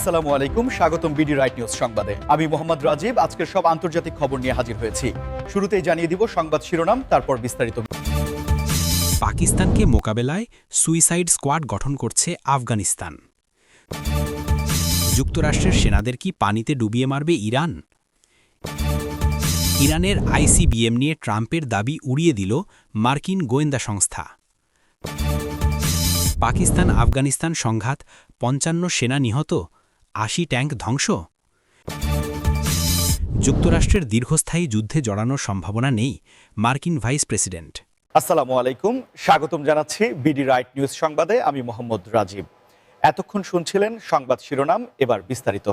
আসসালামু আলাইকুম, স্বাগতম বিডি রাইট নিউজ সংবাদে। আমি মোহাম্মদ রাজীব আজকের সব আন্তর্জাতিক খবর নিয়ে হাজির হয়েছি। শুরুতেই জানিয়ে দিব সংবাদ শিরোনাম, তারপর বিস্তারিত। পাকিস্তানকে মোকাবেলায় সুইসাইড স্কোয়াড গঠন করছে আফগানিস্তান। যুক্তরাষ্ট্রের সেনাদের কি পানিতে ডুবিয়ে মারবে ইরান? ইরানের আইসিবিএম নিয়ে ট্রাম্পের দাবি উড়িয়ে দিল মার্কিন গোয়েন্দা সংস্থা। পাকিস্তান আফগানিস্তান সংঘাত, ৫৫ সেনা নিহত, ৮০ ট্যাঙ্ক ধ্বংস। যুক্তরাষ্ট্রের দীর্ঘস্থায়ী যুদ্ধে জড়ানোর সম্ভাবনা নেই, মার্কিন ভাইস প্রেসিডেন্ট। আসসালামু আলাইকুম, স্বাগতম জানাচ্ছি বিডি রাইট নিউজ সংবাদে। আমি মোহাম্মদ রাজীব। এতক্ষণ শুনছিলেন সংবাদ শিরোনাম, এবার বিস্তারিত।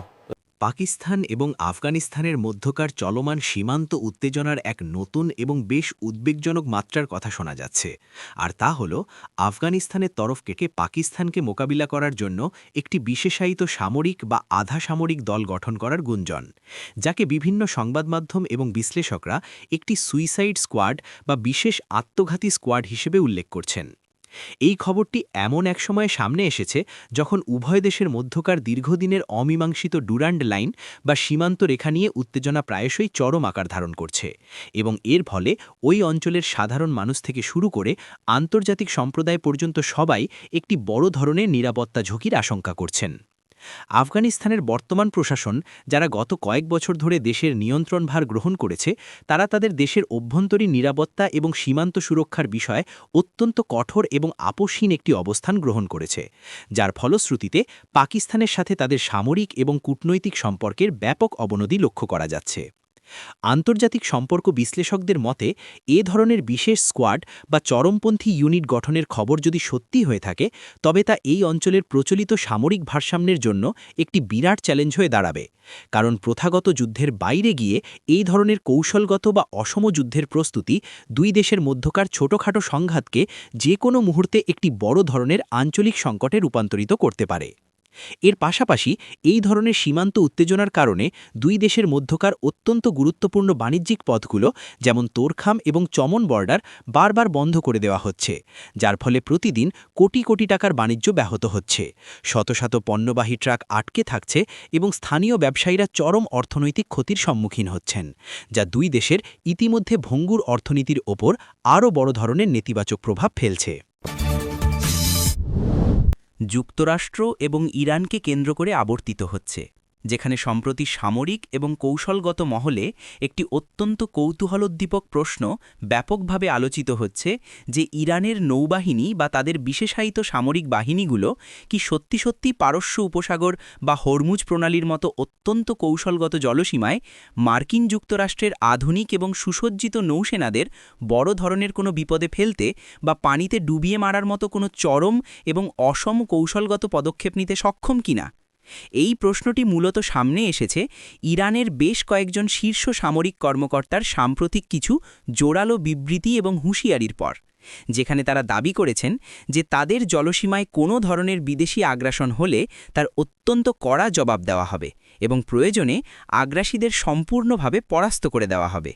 পাকিস্তান এবং আফগানিস্তানের মধ্যকার চলমান সীমান্ত উত্তেজনার এক নতুন এবং বেশ উদ্বেগজনক মাত্রার কথা শোনা যাচ্ছে, আর তা হল আফগানিস্তানের তরফ থেকে পাকিস্তানকে মোকাবিলা করার জন্য একটি বিশেষায়িত সামরিক বা আধা সামরিক দল গঠন করার গুঞ্জন, যাকে বিভিন্ন সংবাদ মাধ্যম এবং বিশ্লেষকরা একটি সুইসাইড স্কোয়াড বা বিশেষ আত্মঘাতী স্কোয়াড হিসেবে উল্লেখ করছেন। এই খবরটি এমন এক সময়ে সামনে এসেছে যখন উভয় দেশের মধ্যকার দীর্ঘদিনের অমীমাংসিত ডুরান্ড লাইন বা সীমান্ত রেখা নিয়ে উত্তেজনা প্রায়শই চরম আকার ধারণ করছে, এবং এর ফলে ওই অঞ্চলের সাধারণ মানুষ থেকে শুরু করে আন্তর্জাতিক সম্প্রদায় পর্যন্ত সবাই একটি বড় ধরনের নিরাপত্তা ঝুঁকির আশঙ্কা করছেন। আফগানিস্তানের বর্তমান প্রশাসন, যারা গত কয়েক বছর ধরে দেশের নিয়ন্ত্রণভার গ্রহণ করেছে, তারা তাদের দেশের অভ্যন্তরীণ নিরাপত্তা এবং সীমান্ত সুরক্ষার বিষয়ে অত্যন্ত কঠোর এবং আপোষহীন একটি অবস্থান গ্রহণ করেছে, যার ফলশ্রুতিতে পাকিস্তানের সাথে তাদের সামরিক এবং কূটনৈতিক সম্পর্কের ব্যাপক অবনতি লক্ষ্য করা যাচ্ছে। আন্তর্জাতিক সম্পর্ক বিশ্লেষকদের মতে, এ ধরনের বিশেষ স্কোয়াড বা চরমপন্থী ইউনিট গঠনের খবর যদি সত্যি হয়ে থাকে, তবে তা এই অঞ্চলের প্রচলিত সামরিক ভারসাম্যের জন্য একটি বিরাট চ্যালেঞ্জ হয়ে দাঁড়াবে, কারণ প্রথাগত যুদ্ধের বাইরে গিয়ে এই ধরনের কৌশলগত বা অসম যুদ্ধের প্রস্তুতি দুই দেশের মধ্যকার ছোটখাটো সংঘাতকে যে কোনো মুহূর্তে একটি বড় ধরনের আঞ্চলিক সংকটে রূপান্তরিত করতে পারে। এর পাশাপাশি এই ধরনের সীমান্ত উত্তেজনার কারণে দুই দেশের মধ্যকার অত্যন্ত গুরুত্বপূর্ণ বাণিজ্যিক পথগুলো, যেমন তোরখাম এবং চমন বর্ডার, বারবার বন্ধ করে দেওয়া হচ্ছে, যার ফলে প্রতিদিন কোটি কোটি টাকার বাণিজ্য ব্যাহত হচ্ছে, শত শত পণ্যবাহী ট্রাক আটকে থাকছে এবং স্থানীয় ব্যবসায়ীরা চরম অর্থনৈতিক ক্ষতির সম্মুখীন হচ্ছেন, যা দুই দেশের ইতিমধ্যে ভঙ্গুর অর্থনীতির ওপর আরও বড় ধরনের নেতিবাচক প্রভাব ফেলছে। যুক্তরাষ্ট্র এবং ইরানকে কেন্দ্র করে আবর্তিত হচ্ছে, যেখানে সম্প্রতি সামরিক এবং কৌশলগত মহলে একটি অত্যন্ত কৌতূহলোদ্দীপক প্রশ্ন ব্যাপকভাবে আলোচিত হচ্ছে যে ইরানের নৌবাহিনী বা তাদের বিশেষায়িত সামরিক বাহিনীগুলো কি সত্যি সত্যি পারস্য উপসাগর বা হরমুজ প্রণালীর মতো অত্যন্ত কৌশলগত জলসীমায় মার্কিন যুক্তরাষ্ট্রের আধুনিক এবং সুসজ্জিত নৌসেনাদের বড় ধরনের কোনো বিপদে ফেলতে বা পানিতে ডুবিয়ে মারার মতো কোনো চরম এবং অসম কৌশলগত পদক্ষেপ নিতে সক্ষম কিনা। এই প্রশ্নটি মূলত সামনে এসেছে ইরানের বেশ কয়েকজন শীর্ষ সামরিক কর্মকর্তার সাম্প্রতিক কিছু জোরালো বিবৃতি এবং হুঁশিয়ারির পর, যেখানে তারা দাবি করেছেন যে তাদের জলসীমায় কোনো ধরনের বিদেশি আগ্রাসন হলে তার অত্যন্ত কড়া জবাব দেওয়া হবে এবং প্রয়োজনে আগ্রাসীদের সম্পূর্ণভাবে পরাস্ত করে দেওয়া হবে।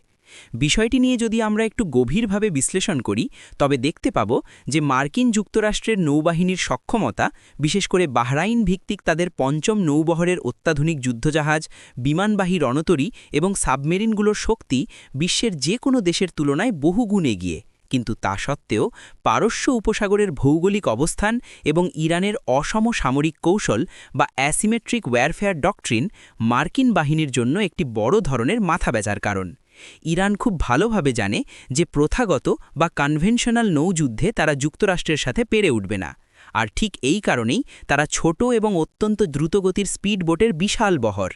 বিষয়টি নিয়ে যদি আমরা একটু গভীরভাবে বিশ্লেষণ করি, তবে দেখতে পাব যে মার্কিন যুক্তরাষ্ট্রের নৌবাহিনীর সক্ষমতা, বিশেষ করে বাহরাইন ভিত্তিক তাদের পঞ্চম নৌবহরের অত্যাধুনিক যুদ্ধজাহাজ, বিমানবাহী রণতরী এবং সাবমেরিনগুলোর শক্তি বিশ্বের যে কোনো দেশের তুলনায় বহুগুণ এগিয়ে, কিন্তু তা সত্ত্বেও পারস্য উপসাগরের ভৌগোলিক অবস্থান এবং ইরানের অসম সামরিক কৌশল বা অ্যাসিমেট্রিক ওয়্যারফেয়ার ডক্ট্রিন মার্কিন বাহিনীর জন্য একটি বড় ধরনের মাথাব্যথার কারণ। ইরান খুব ভালোভাবে জানে যে প্রথাগত বা কনভেনশনাল নৌযুদ্ধে তারা যুক্তরাষ্ট্রের সাথে পেরে উঠবে না, আর ঠিক এই কারণেই তারা ছোট এবং অত্যন্ত দ্রুতগতির স্পিড বোটের বিশাল বহর,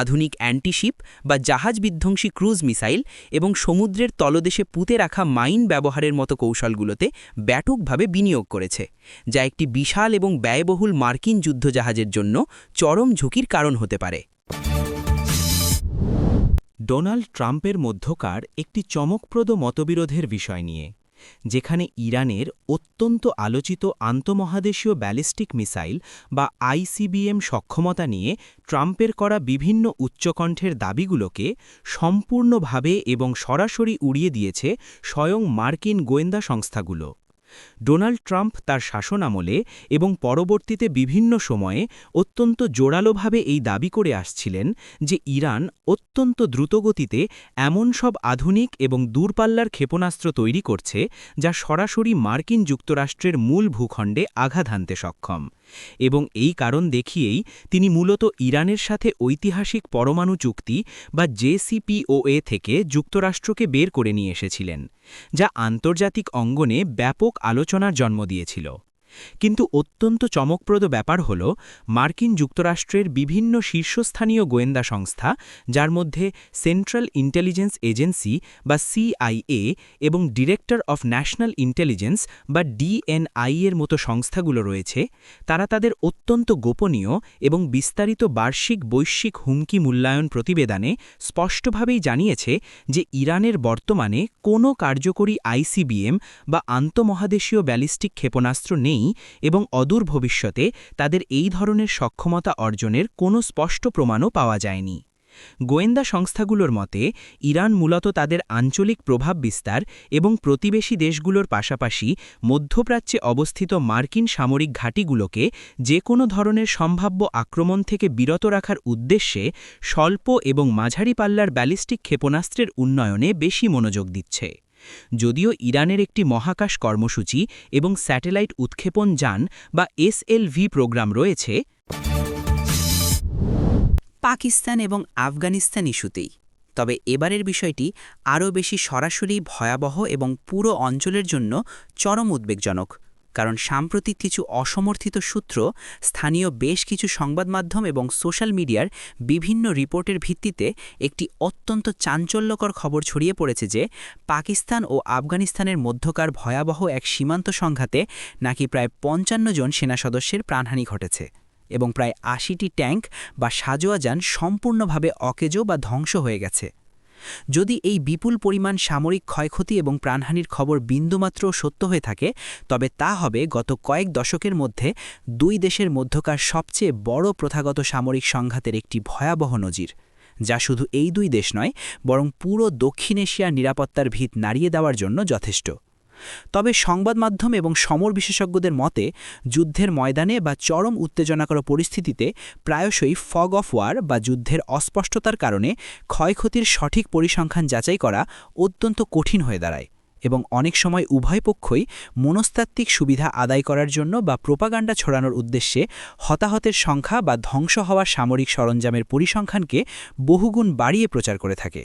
আধুনিক অ্যান্টিশিপ বা জাহাজ বিধ্বংসী ক্রুজ মিসাইল এবং সমুদ্রের তলদেশে পুঁতে রাখা মাইন ব্যবহারের মতো কৌশলগুলোতে ব্যাপকভাবে বিনিয়োগ করেছে, যা একটি বিশাল এবং ব্যয়বহুল মার্কিন যুদ্ধজাহাজের জন্য চরম ঝুঁকির কারণ হতে পারে। ডোনাল্ড ট্রাম্পের মধ্যকার একটি চমকপ্রদ মতবিরোধের বিষয় নিয়ে, যেখানে ইরানের অত্যন্ত আলোচিত আন্তঃমহাদেশীয় ব্যালিস্টিক মিসাইল বা আইসিবিএম সক্ষমতা নিয়ে ট্রাম্পের করা বিভিন্ন উচ্চকণ্ঠের দাবিগুলোকে সম্পূর্ণভাবে এবং সরাসরি উড়িয়ে দিয়েছে স্বয়ং মার্কিন গোয়েন্দা সংস্থাগুলো। ডোনাল্ড ট্রাম্প তার শাসনামলে এবং পরবর্তীতে বিভিন্ন সময়ে অত্যন্ত জোরালোভাবে এই দাবি করে আসছিলেন যে ইরান অত্যন্ত দ্রুতগতিতে এমন সব আধুনিক এবং দূরপাল্লার ক্ষেপণাস্ত্র তৈরি করছে যা সরাসরি মার্কিন যুক্তরাষ্ট্রের মূল ভূখণ্ডে আঘাত হানতে সক্ষম এবং এই কারণ দেখিয়েই তিনি মূলত ইরানের সাথে ঐতিহাসিক পরমাণু চুক্তি বা জেসিপিওএ থেকে যুক্তরাষ্ট্রকে বের করে নিয়ে এসেছিলেন, যা আন্তর্জাতিক অঙ্গনে ব্যাপক আলোচনার জন্ম দিয়েছিল। কিন্তু অত্যন্ত চমকপ্রদ ব্যাপার হল মার্কিন যুক্তরাষ্ট্রের বিভিন্ন শীর্ষস্থানীয় গোয়েন্দা সংস্থা, যার মধ্যে সেন্ট্রাল ইন্টেলিজেন্স এজেন্সি বা সিআইএ এবং ডিরেক্টর অফ ন্যাশনাল ইন্টেলিজেন্স বা ডিএনআই এর মতো সংস্থাগুলো রয়েছে, তারা তাদের অত্যন্ত গোপনীয় এবং বিস্তারিত বার্ষিক বৈশ্বিক হুমকি মূল্যায়ন প্রতিবেদনে স্পষ্টভাবেই জানিয়েছে যে ইরানের বর্তমানে কোনো কার্যকরী আইসিবিএম বা আন্তঃমহাদেশীয় ব্যালিস্টিক ক্ষেপণাস্ত্র নেই এবং অদূর ভবিষ্যতে তাদের এই ধরনের সক্ষমতা অর্জনের কোনো স্পষ্ট প্রমাণও পাওয়া যায়নি। গোয়েন্দা সংস্থাগুলোর মতে ইরান মূলত তাদের আঞ্চলিক প্রভাব বিস্তার এবং প্রতিবেশী দেশগুলোর পাশাপাশি মধ্যপ্রাচ্যে অবস্থিত মার্কিন সামরিক ঘাঁটিগুলোকে যে কোনো ধরনের সম্ভাব্য আক্রমণ থেকে বিরত রাখার উদ্দেশ্যে স্বল্প এবং মাঝারি পাল্লার ব্যালিস্টিক ক্ষেপণাস্ত্রের উন্নয়নে বেশি মনোযোগ দিচ্ছে। যদিও ইরানের একটি মহাকাশ কর্মসূচি এবং স্যাটেলাইট উৎক্ষেপণ যান বা এসএলভি প্রোগ্রাম রয়েছে, পাকিস্তান এবং আফগানিস্তান ইস্যুতেই। তবে এবারের বিষয়টি আরও বেশি সরাসরি ভয়াবহ এবং পুরো অঞ্চলের জন্য চরম উদ্বেগজনক, কারণ সাম্প্রতিক কিছু অসমর্থিত সূত্র, স্থানীয় বেশ কিছু সংবাদ মাধ্যম এবং সোশ্যাল মিডিয়ার বিভিন্ন রিপোর্টের ভিত্তিতে একটি অত্যন্ত চাঞ্চল্যকর খবর ছড়িয়ে পড়েছে যে পাকিস্তান ও আফগানিস্তানের মধ্যকার ভয়াবহ এক সীমান্ত সংঘাতে নাকি প্রায় ৫৫ জন সেনা সদস্যের প্রাণহানি ঘটেছে এবং প্রায় ৮০টি ট্যাঙ্ক বা সাজোয়া যান সম্পূর্ণভাবে অকেজো বা ধ্বংস হয়ে গেছে। যদি এই বিপুল পরিমাণ সামরিক ক্ষয়ক্ষতি এবং প্রাণহানির খবর বিন্দুমাত্র সত্য হয়ে থাকে, তবে তা হবে গত কয়েক দশকের মধ্যে দুই দেশের মধ্যকার সবচেয়ে বড় প্রথাগত সামরিক সংঘাতের একটি ভয়াবহ নজির, যা শুধু এই দুই দেশ নয় বরং পুরো দক্ষিণ এশিয়ার নিরাপত্তার ভিত নাড়িয়ে দেওয়ার জন্য যথেষ্ট। তবে সংবাদ মাধ্যম এবং সমর বিশেষজ্ঞদের মতে যুদ্ধের ময়দানে বা চরম উত্তেজনাকর পরিস্থিতিতে প্রায়শই ফগ অফ ওয়ার বা যুদ্ধের অস্পষ্টতার কারণে ক্ষয়ক্ষতির সঠিক পরিসংখ্যান যাচাই করা অত্যন্ত কঠিন হয়ে দাঁড়ায় এবং অনেক সময় উভয় পক্ষই মনস্তাত্ত্বিক সুবিধা আদায় করার জন্য বা প্রোপাগান্ডা ছড়ানোর উদ্দেশ্যে হতাহতের সংখ্যা বা ধ্বংস হওয়া সামরিক সরঞ্জামের পরিসংখ্যানকে বহুগুণ বাড়িয়ে প্রচার করে থাকে।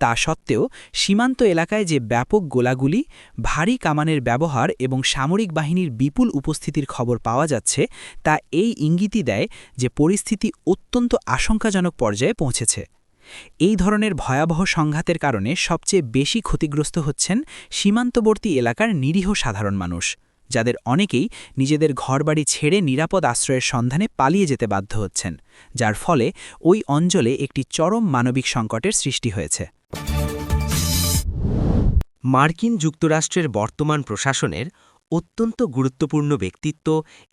তা সত্ত্বেও সীমান্ত এলাকায় যে ব্যাপক গোলাগুলি, ভারী কামানের ব্যবহার এবং সামরিক বাহিনীর বিপুল উপস্থিতির খবর পাওয়া যাচ্ছে, তা এই ইঙ্গিতই দেয় যে পরিস্থিতি অত্যন্ত আশঙ্কাজনক পর্যায়ে পৌঁছেছে। এই ধরনের ভয়াবহ সংঘাতের কারণে সবচেয়ে বেশি ক্ষতিগ্রস্ত হচ্ছেন সীমান্তবর্তী এলাকার নিরীহ সাধারণ মানুষ, যাদের অনেকেই নিজেদের ঘরবাড়ি ছেড়ে নিরাপদ আশ্রয়ের সন্ধানে পালিয়ে যেতে বাধ্য হচ্ছেন, যার ফলে ওই অঞ্চলে একটি চরম মানবিক সংকটের সৃষ্টি হয়েছে। মার্কিন যুক্তরাষ্ট্রের বর্তমান প্রশাসনের অত্যন্ত গুরুত্বপূর্ণ ব্যক্তিত্ব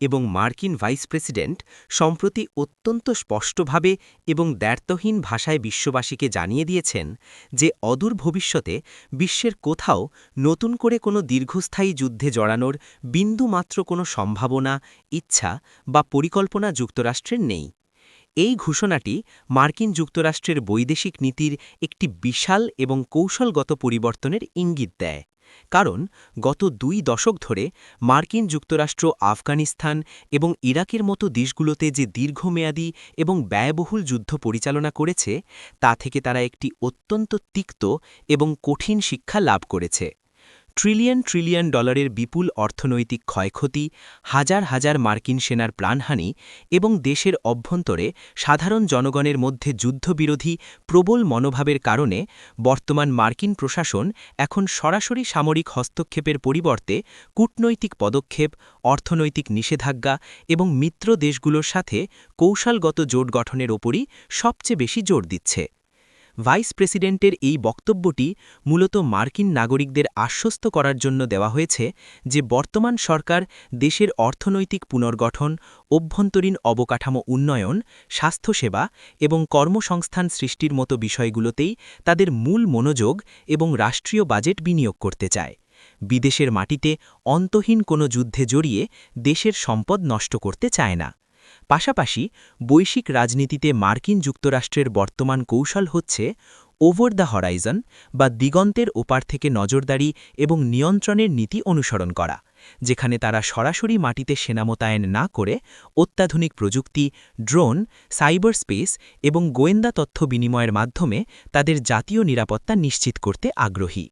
এবং মার্কিন ভাইস প্রেসিডেন্ট সম্প্রতি অত্যন্ত স্পষ্টভাবে এবং দ্ব্যর্থহীন ভাষায় বিশ্ববাসীকে জানিয়ে দিয়েছেন যে অদূর ভবিষ্যতে বিশ্বের কোথাও নতুন করে কোনো দীর্ঘস্থায়ী যুদ্ধে জড়ানোর বিন্দুমাত্র কোনো সম্ভাবনা, ইচ্ছা বা পরিকল্পনা যুক্তরাষ্ট্রের নেই। এই ঘোষণাটি মার্কিন যুক্তরাষ্ট্রের বৈদেশিক নীতির একটি বিশাল এবং কৌশলগত পরিবর্তনের ইঙ্গিত দেয়, কারণ গত ২ দশক ধরে মার্কিন যুক্তরাষ্ট্র আফগানিস্তান এবং ইরাকের মতো দেশগুলোতে যে দীর্ঘমেয়াদী এবং ব্যয়বহুল যুদ্ধ পরিচালনা করেছে, তা থেকে তারা একটি অত্যন্ত তিক্ত এবং কঠিন শিক্ষা লাভ করেছে। ট্রিলিয়ন ট্রিলিয়ন ডলারের বিপুল অর্থনৈতিক ক্ষয়ক্ষতি, হাজার হাজার মার্কিন সেনার প্রাণহানি এবং দেশের অভ্যন্তরে সাধারণ জনগণের মধ্যে যুদ্ধবিরোধী প্রবল মনোভাবের কারণে বর্তমান মার্কিন প্রশাসন এখন সরাসরি সামরিক হস্তক্ষেপের পরিবর্তে কূটনৈতিক পদক্ষেপ, অর্থনৈতিক নিষেধাজ্ঞা এবং মিত্র দেশগুলোর সাথে কৌশলগত জোট গঠনের ওপরই সবচেয়ে বেশি জোর দিচ্ছে। ভাইস প্রেসিডেন্টের এই বক্তব্যটি মূলত মার্কিন নাগরিকদের আশ্বস্ত করার জন্য দেওয়া হয়েছে যে বর্তমান সরকার দেশের অর্থনৈতিক পুনর্গঠন, অভ্যন্তরীণ অবকাঠামো উন্নয়ন, স্বাস্থ্যসেবা এবং কর্মসংস্থান সৃষ্টির মতো বিষয়গুলোতেই তাদের মূল মনোযোগ এবং রাষ্ট্রীয় বাজেট বিনিয়োগ করতে চায়। বিদেশের মাটিতে অন্তহীন কোনো যুদ্ধে জড়িয়ে দেশের সম্পদ নষ্ট করতে চায় না। পাশাপাশি বৈশ্বিক রাজনীতিতে মার্কিন যুক্তরাষ্ট্রের বর্তমান কৌশল হচ্ছে ওভার দ্য হরাইজন বা দিগন্তের ওপার থেকে নজরদারি এবং নিয়ন্ত্রণের নীতি অনুসরণ করা, যেখানে তারা সরাসরি মাটিতে সেনা মোতায়েন না করে অত্যাধুনিক প্রযুক্তি, ড্রোন, সাইবার স্পেস এবং গোয়েন্দা তথ্য বিনিময়ের মাধ্যমে তাদের জাতীয় নিরাপত্তা নিশ্চিত করতে আগ্রহী।